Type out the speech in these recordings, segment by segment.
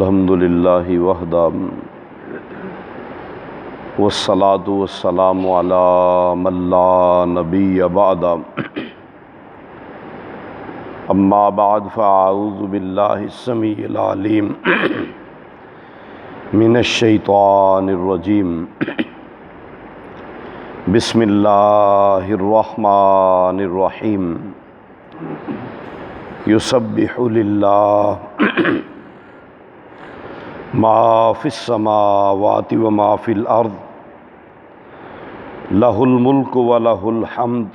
الحمد للہ وحدہ والصلاة والسلام علی من لا نبی بعد اما بعد فاعوذ باللہ السمیع العلیم من الشیطان الرجیم بسم اللہ الرحمن الرحیم یسبح للہ ما فی السماوات وما فی الارض لہ الملک ولہ الحمد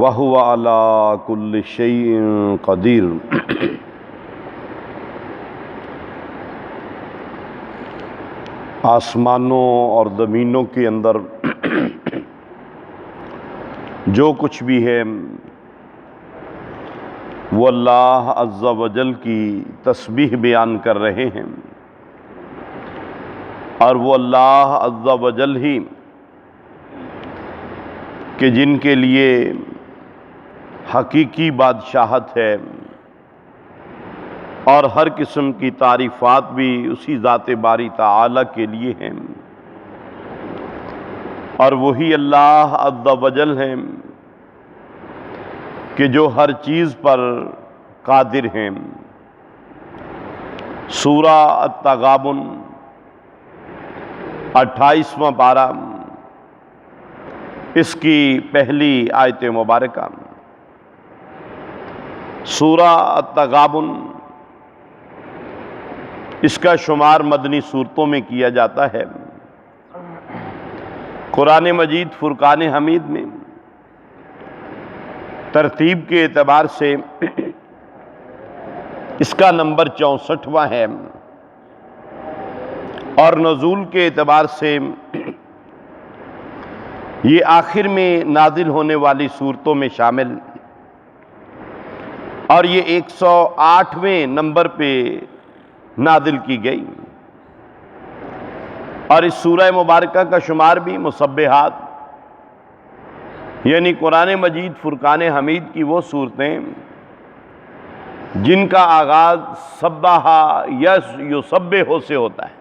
وہو علی کل شیء قدیر۔ آسمانوں اور زمینوں کے اندر جو کچھ بھی ہے وہ اللہ عز و جل کی تسبیح بیان کر رہے ہیں، اور وہ اللہ عز و جل ہی کہ جن کے لیے حقیقی بادشاہت ہے، اور ہر قسم کی تعریفات بھی اسی ذات باری تعالی کے لیے ہیں، اور وہی اللہ عز و جل ہیں کہ جو ہر چیز پر قادر ہیں۔ سورہ التغابن 28واں پارہ، اس کی پہلی آیت مبارکہ۔ سورہ التغابن اس کا شمار مدنی صورتوں میں کیا جاتا ہے۔ قرآن مجید فرقان حمید میں ترتیب کے اعتبار سے اس کا نمبر 64واں ہے، اور نزول کے اعتبار سے یہ آخر میں نازل ہونے والی صورتوں میں شامل، اور یہ 108ویں نمبر پہ نازل کی گئی، اور اس سورہ مبارکہ کا شمار بھی مسبحات یعنی قرآن مجید فرقان حمید کی وہ صورتیں جن کا آغاز سبح یسبح سے ہوتا ہے،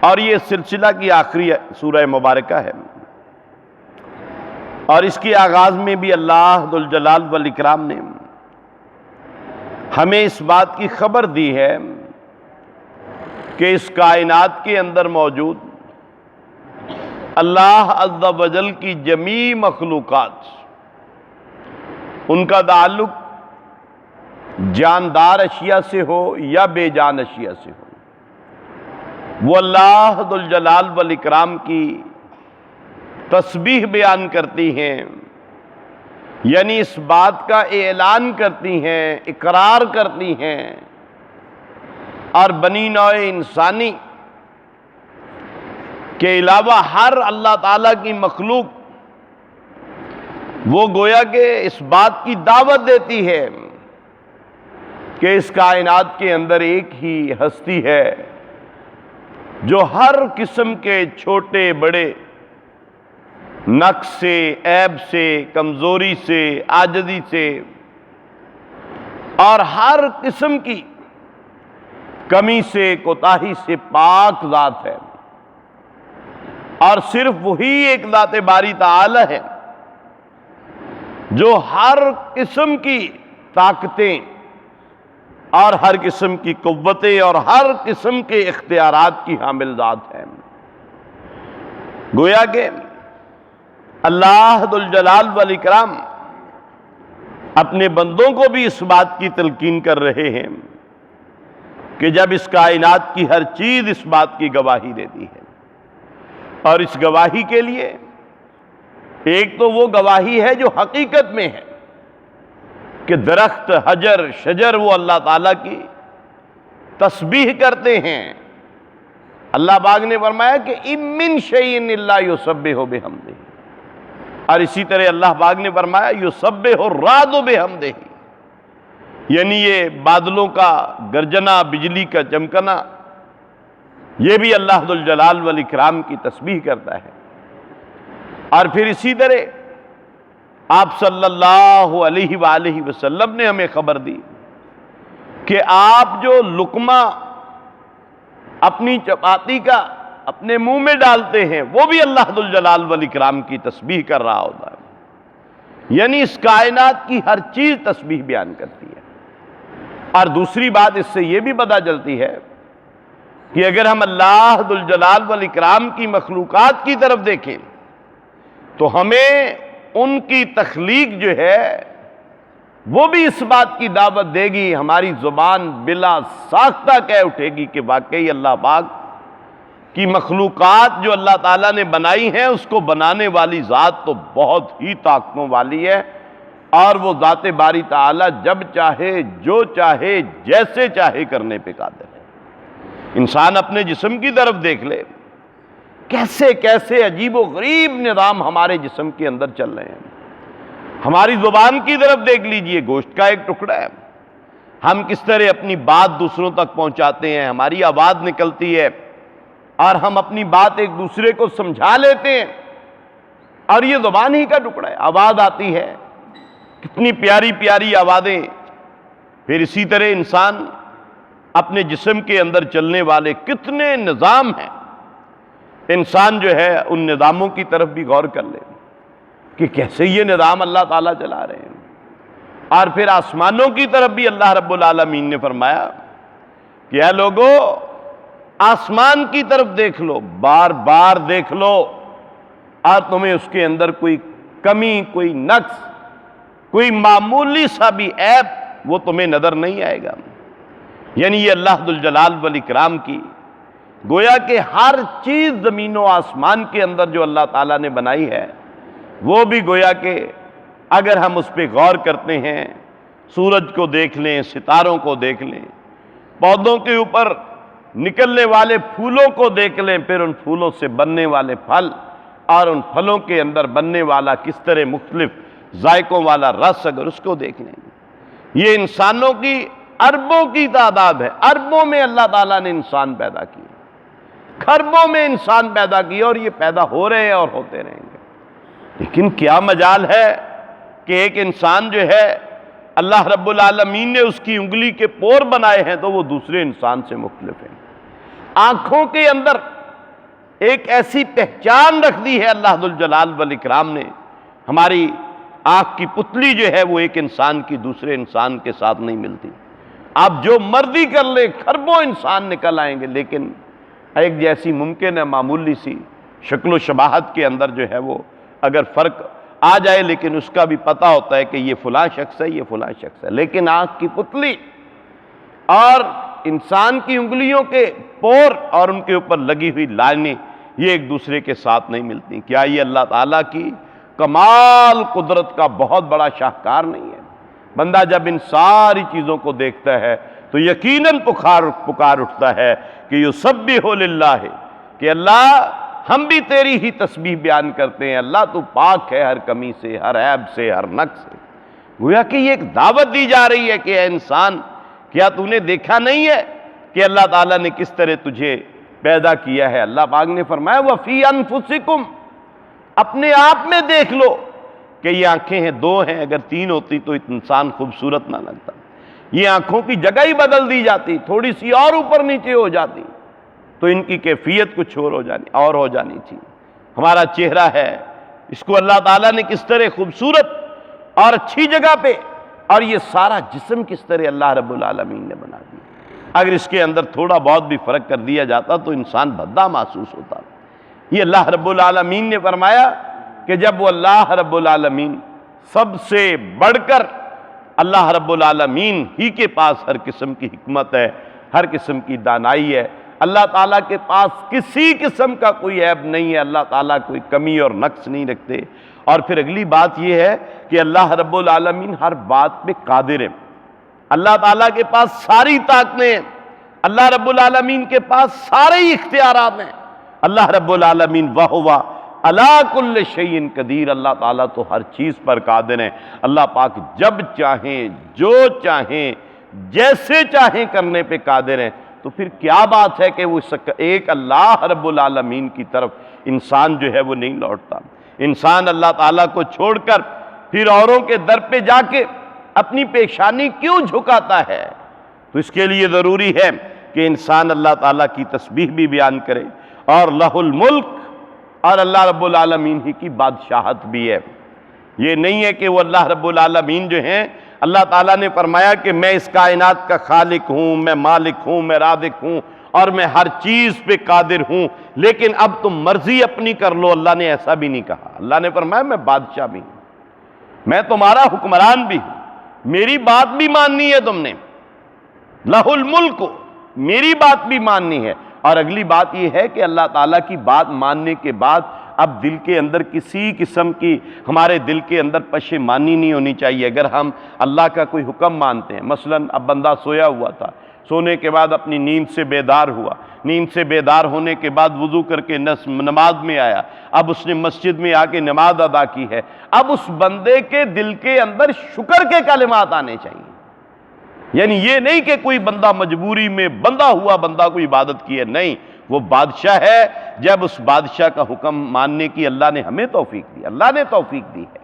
اور یہ سلسلہ کی آخری سورہ مبارکہ ہے، اور اس کے آغاز میں بھی اللہ ذوالجلال والاکرام نے ہمیں اس بات کی خبر دی ہے کہ اس کائنات کے اندر موجود اللہ عز و جل کی جمیع مخلوقات، ان کا تعلق جاندار اشیاء سے ہو یا بے جان اشیاء سے ہو، وہ اللہ ذوالجلال والاکرام کی تسبیح بیان کرتی ہیں، یعنی اس بات کا اعلان کرتی ہیں، اقرار کرتی ہیں، اور بنی نوع انسانی کے علاوہ ہر اللہ تعالیٰ کی مخلوق وہ گویا کہ اس بات کی دعوت دیتی ہے کہ اس کائنات کے اندر ایک ہی ہستی ہے جو ہر قسم کے چھوٹے بڑے نقص سے، عیب سے، کمزوری سے، عاجزی سے، اور ہر قسم کی کمی سے، کوتاہی سے پاک ذات ہے، اور صرف وہی ایک ذات باری تعالی ہے جو ہر قسم کی طاقتیں اور ہر قسم کی قوتیں اور ہر قسم کے اختیارات کی حامل ذات ہے۔ گویا کہ اللہ ذوالجلال والاکرام اپنے بندوں کو بھی اس بات کی تلقین کر رہے ہیں کہ جب اس کائنات کی ہر چیز اس بات کی گواہی دیتی ہے، اور اس گواہی کے لیے ایک تو وہ گواہی ہے جو حقیقت میں ہے کہ درخت، حجر، شجر وہ اللہ تعالیٰ کی تسبیح کرتے ہیں۔ اللہ پاک نے فرمایا کہ اِن مِّن شَيْءٍ إِلَّا يُسَبِّحُ بِحَمْدِهِ، اور اسی طرح اللہ پاک نے فرمایا يُسَبِّحُ الرَّعْدُ بِحَمْدِهِ، یعنی یہ بادلوں کا گرجنا، بجلی کا چمکنا، یہ بھی اللہ ذوالجلال والاکرام کی تسبیح کرتا ہے۔ اور پھر اسی طرح آپ صلی اللہ علیہ وآلہ وسلم نے ہمیں خبر دی کہ آپ جو لقمہ اپنی چپاتی کا اپنے منہ میں ڈالتے ہیں وہ بھی اللہ ذوالجلال والاکرام کی تسبیح کر رہا ہوتا ہے، یعنی اس کائنات کی ہر چیز تسبیح بیان کرتی ہے۔ اور دوسری بات اس سے یہ بھی پتہ چلتی ہے کہ اگر ہم اللہ ذوالجلال والاکرام کی مخلوقات کی طرف دیکھیں تو ہمیں ان کی تخلیق جو ہے وہ بھی اس بات کی دعوت دے گی، ہماری زبان بلا ساختہ کہہ اٹھے گی کہ واقعی اللہ پاک کی مخلوقات جو اللہ تعالیٰ نے بنائی ہیں اس کو بنانے والی ذات تو بہت ہی طاقتوں والی ہے، اور وہ ذات باری تعالیٰ جب چاہے جو چاہے جیسے چاہے کرنے پہ قادر ہے۔ انسان اپنے جسم کی طرف دیکھ لے، کیسے کیسے عجیب و غریب نظام ہمارے جسم کے اندر چل رہے ہیں۔ ہماری زبان کی طرف دیکھ لیجئے، گوشت کا ایک ٹکڑا ہے، ہم کس طرح اپنی بات دوسروں تک پہنچاتے ہیں، ہماری آواز نکلتی ہے اور ہم اپنی بات ایک دوسرے کو سمجھا لیتے ہیں، اور یہ زبان ہی کا ٹکڑا ہے، آواز آتی ہے، کتنی پیاری پیاری آوازیں۔ پھر اسی طرح انسان اپنے جسم کے اندر چلنے والے کتنے نظام ہیں، انسان جو ہے ان نظاموں کی طرف بھی غور کر لے کہ کیسے یہ نظام اللہ تعالیٰ چلا رہے ہیں۔ اور پھر آسمانوں کی طرف بھی اللہ رب العالمین نے فرمایا کہ اے لوگو آسمان کی طرف دیکھ لو، بار بار دیکھ لو، اور تمہیں اس کے اندر کوئی کمی، کوئی نقص، کوئی معمولی سا بھی عیب وہ تمہیں نظر نہیں آئے گا۔ یعنی یہ اللہ ذوالجلال والاکرام کی گویا کہ ہر چیز زمین و آسمان کے اندر جو اللہ تعالیٰ نے بنائی ہے وہ بھی گویا کہ اگر ہم اس پہ غور کرتے ہیں، سورج کو دیکھ لیں، ستاروں کو دیکھ لیں، پودوں کے اوپر نکلنے والے پھولوں کو دیکھ لیں، پھر ان پھولوں سے بننے والے پھل اور ان پھلوں کے اندر بننے والا کس طرح مختلف ذائقوں والا رس اگر اس کو دیکھ لیں، یہ انسانوں کی اربوں کی تعداد ہے۔ اربوں میں اللہ تعالیٰ نے انسان پیدا کیے، کھربوں میں انسان پیدا کیے، اور یہ پیدا ہو رہے ہیں اور ہوتے رہیں گے۔ لیکن کیا مجال ہے کہ ایک انسان جو ہے اللہ رب العالمین نے اس کی انگلی کے پور بنائے ہیں تو وہ دوسرے انسان سے مختلف ہیں۔ آنکھوں کے اندر ایک ایسی پہچان رکھ دی ہے اللہ ذوالجلال والاکرام نے، ہماری آنکھ کی پتلی جو ہے وہ ایک انسان کی دوسرے انسان کے ساتھ نہیں ملتی۔ آپ جو مرضی کر لیں، کھربوں انسان نکل آئیں گے، لیکن ایک جیسی ممکن ہے معمولی سی شکل و شباہت کے اندر جو ہے وہ اگر فرق آ جائے، لیکن اس کا بھی پتہ ہوتا ہے کہ یہ فلاں شخص ہے، یہ فلاں شخص ہے۔ لیکن آنکھ کی پتلی اور انسان کی انگلیوں کے پور اور ان کے اوپر لگی ہوئی لائنیں یہ ایک دوسرے کے ساتھ نہیں ملتی۔ کیا یہ اللہ تعالیٰ کی کمال قدرت کا بہت بڑا شاہکار نہیں ہے؟ بندہ جب ان ساری چیزوں کو دیکھتا ہے تو یقیناً پکار اٹھتا ہے کہ یسبح للہ، کہ اللہ ہم بھی تیری ہی تسبیح بیان کرتے ہیں، اللہ تو پاک ہے ہر کمی سے، ہر عیب سے، ہر نقص سے۔ گویا کہ یہ ایک دعوت دی جا رہی ہے کہ اے انسان، کیا تو نے دیکھا نہیں ہے کہ اللہ تعالیٰ نے کس طرح تجھے پیدا کیا ہے؟ اللہ پاک نے فرمایا وَفِي أَنفُسِكُمْ، اپنے آپ میں دیکھ لو کہ یہ آنکھیں ہیں، دو ہیں، اگر تین ہوتی تو انسان خوبصورت نہ لگتا۔ یہ آنکھوں کی جگہ ہی بدل دی جاتی، تھوڑی سی اور اوپر نیچے ہو جاتی تو ان کی کیفیت کچھ اور ہو جانی تھی۔ ہمارا چہرہ ہے، اس کو اللہ تعالیٰ نے کس طرح خوبصورت اور اچھی جگہ پہ، اور یہ سارا جسم کس طرح اللہ رب العالمین نے بنا دیا۔ اگر اس کے اندر تھوڑا بہت بھی فرق کر دیا جاتا تو انسان بھدا محسوس ہوتا۔ یہ اللہ رب العالمین نے فرمایا کہ جب وہ اللہ رب العالمین سب سے بڑھ کر اللہ رب العالمین ہی کے پاس ہر قسم کی حکمت ہے، ہر قسم کی دانائی ہے، اللہ تعالیٰ کے پاس کسی قسم کا کوئی عیب نہیں ہے، اللہ تعالیٰ کوئی کمی اور نقص نہیں رکھتے۔ اور پھر اگلی بات یہ ہے کہ اللہ رب العالمین ہر بات پہ قادر ہے، اللہ تعالیٰ کے پاس ساری طاقتیں ہیں، اللہ رب العالمین کے پاس سارے اختیارات ہیں۔ اللہ رب العالمین وَهُوَ عَلَىٰ كُلِّ شَيْءٍ قدیر، اللہ تعالیٰ تو ہر چیز پر قادر ہیں۔ اللہ پاک جب چاہیں، جو چاہیں، جیسے چاہیں کرنے پہ قادر ہیں۔ تو پھر کیا بات ہے کہ وہ ایک اللہ رب العالمین کی طرف انسان جو ہے وہ نہیں لوٹتا؟ انسان اللہ تعالیٰ کو چھوڑ کر پھر اوروں کے در پہ جا کے اپنی پیشانی کیوں جھکاتا ہے؟ تو اس کے لیے ضروری ہے کہ انسان اللہ تعالیٰ کی تسبیح بھی بیان کرے، اور لہ الملک، اور اللہ رب العالمین ہی کی بادشاہت بھی ہے۔ یہ نہیں ہے کہ وہ اللہ رب العالمین جو ہیں، اللہ تعالیٰ نے فرمایا کہ میں اس کائنات کا خالق ہوں، میں مالک ہوں، میں رازق ہوں، اور میں ہر چیز پہ قادر ہوں، لیکن اب تم مرضی اپنی کر لو۔ اللہ نے ایسا بھی نہیں کہا۔ اللہ نے فرمایا میں بادشاہ بھی ہوں، میں تمہارا حکمران بھی ہوں، میری بات بھی ماننی ہے تم نے، لہ الملک، میری بات بھی ماننی ہے۔ اور اگلی بات یہ ہے کہ اللہ تعالیٰ کی بات ماننے کے بعد اب دل کے اندر کسی قسم کی، ہمارے دل کے اندر پشیمانی نہیں ہونی چاہیے۔ اگر ہم اللہ کا کوئی حکم مانتے ہیں، مثلا اب بندہ سویا ہوا تھا، سونے کے بعد اپنی نیند سے بیدار ہوا، نیند سے بیدار ہونے کے بعد وضو کر کے نماز میں آیا، اب اس نے مسجد میں آ کے نماز ادا کی ہے، اب اس بندے کے دل کے اندر شکر کے کلمات آنے چاہیے۔ یعنی یہ نہیں کہ کوئی بندہ مجبوری میں بندہ ہوا بندہ کوئی عبادت کی ہے، نہیں، وہ بادشاہ ہے۔ جب اس بادشاہ کا حکم ماننے کی اللہ نے ہمیں توفیق دی، اللہ نے توفیق دی ہے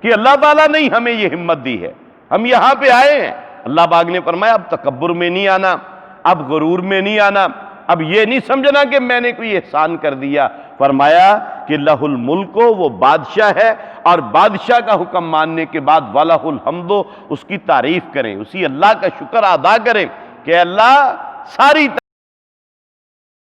کہ اللہ تعالیٰ نے ہمیں یہ ہمت دی ہے، ہم یہاں پہ آئے ہیں۔ اللہ پاک نے فرمایا اب تکبر میں نہیں آنا، اب غرور میں نہیں آنا، اب یہ نہیں سمجھنا کہ میں نے کوئی احسان کر دیا۔ فرمایا کہ لہ الملک، وہ بادشاہ ہے، اور بادشاہ کا حکم ماننے کے بعد وَلَهُ الْحَمْدُ، اس کی تعریف کریں، اسی اللہ کا شکر ادا کریں کہ اللہ ساری